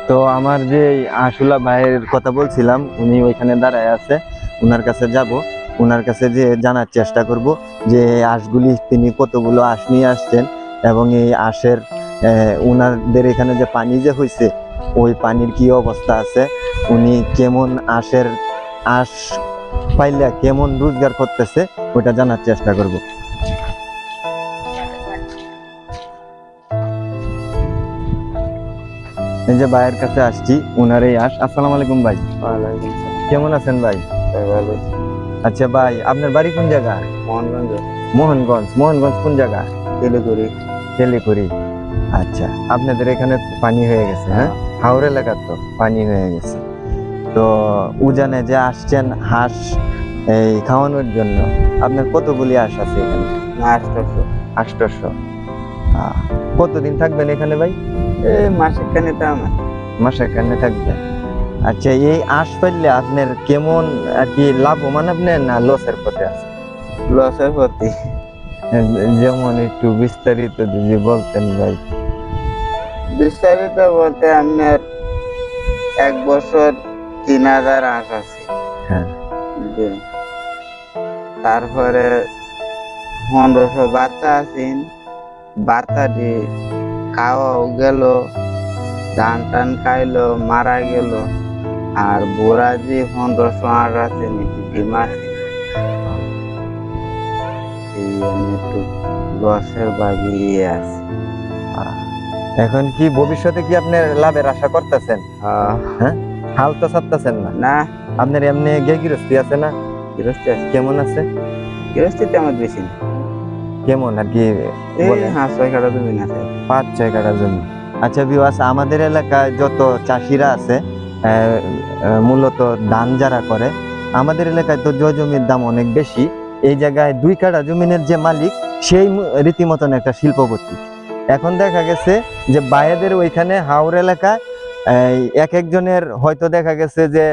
তো আমার যে আশুলা ভাইয়ের কথা বলছিলাম, উনি ওইখানে দাঁড়ায় আছে, ওনার কাছে যাব, ওনার কাছে যে জানার চেষ্টা করব যে আঁশগুলি তিনি কতগুলো আঁশ নিয়ে আসছেন, এবং এই আঁশের ওনাদের এখানে যে পানি যে হয়েছে ওই পানির কি অবস্থা আছে, উনি কেমন আঁশ পাইলে কেমন রোজগার করতেছে ওইটা জানার চেষ্টা করব। এই যে ভাইয়ের কাছে আসছি, উনার এই আঁশ। আসসালামু আলাইকুম ভাই, ওয়ালাইকুম সালাম। কেমন আছেন ভাই? ভালো। আচ্ছা ভাই, আপনার বাড়ি কোন জায়গা? মোহনগঞ্জ। মোহনগঞ্জ কোন জায়গা? শিলিগুড়ি। শিলিগুড়ি। আচ্ছা, আপনাদের এখানে পানি হয়ে গেছে? হ্যাঁ, হাওর এলাকার তো পানি হয়ে গেছে। তো উজানে যে আসছেন হাঁস এই খাওয়ানোর জন্য, আপনার কতগুলি হাঁস আছে এখানে? 800। 800। কতদিন থাকবেন এখানে ভাই? মাসে খানি তো আমার মাসে এখানে থাকবেন। আচ্ছা, এই আঁশ পাইলে আপনার কেমন আর কি লাভবান, আপনার না লসের পথে আছে? লসের প্রতি। যেমন একটু বিস্তারিত যদি বলতেন ভাই। বিস্তারিত বলতে আপনার 1 বছর 3000 হাঁস আছে। হ্যাঁ। জি। তারপরে 1500 বাচ্চা আছেন, বাচ্চা দিয়ে খাওয়াও গেল, ধান টান খাইলো, মারা গেল। আর বুড়া যে 1500 হাঁস আছে ডিম আছে, এই আমি একটু লসের বাগি আছে। এখন কি ভবিষ্যতে কি আপনি লাভের আশা করতেছেন? হ্যাঁ, হাল তো ছাড়তেছেন না? না, আপনার এমনি গৃহস্থী আছে না? গৃহস্থী আছে। কেমন আছে? গৃহস্থী তেমন বেশি না, কেমন আর কি এই বলেন? 5-6 কাঠা জমি আছে। 5-6 কাঠা জমি। আচ্ছা ভিউয়ার্স, আমাদের এলাকায় যত চাষিরা আছে মূলত ধান যারা করে, আমাদের এলাকায় তো জমির দাম অনেক বেশি। এই জায়গায় 2 কাঠা জমিনের যে মালিক, সেই রীতিমতন একটা শিল্পপতি। এখন দেখা গেছে যে বাইরেদের ওইখানে হাওর এলাকায় এক একজনের হয়তো দেখা গেছে যে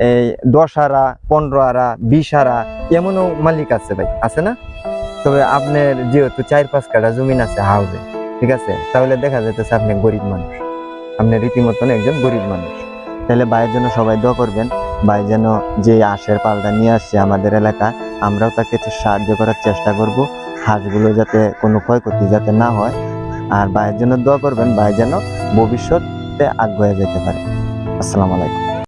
এই 10 আরা, 15 আরা, 20 আরা এমনও মালিক আছে ভাই, আছে না? তবে আপনার যেহেতু 4-5 কাঠা জমিন আছে হাওরে, ঠিক আছে, তাহলে দেখা যাইতেছে আপনি গরিব মানুষ, আপনি রীতিমতন একজন গরিব মানুষ। তাহলে ভাইয়ের জন্য সবাই দোয়া করবেন। ভাই যেন যে আঁশের পালটা নিয়ে আসছে আমাদের এলাকায়, আমরাও তাকে সাহায্য করার চেষ্টা করব, হাঁসগুলো যাতে কোনো ক্ষয়ক্ষতি যাতে না হয়। আর ভাইয়ের জন্য দোয়া করবেন, ভাই যেন ভবিষ্যতে আগুয়ে যেতে পারে। আসসালামু আলাইকুম।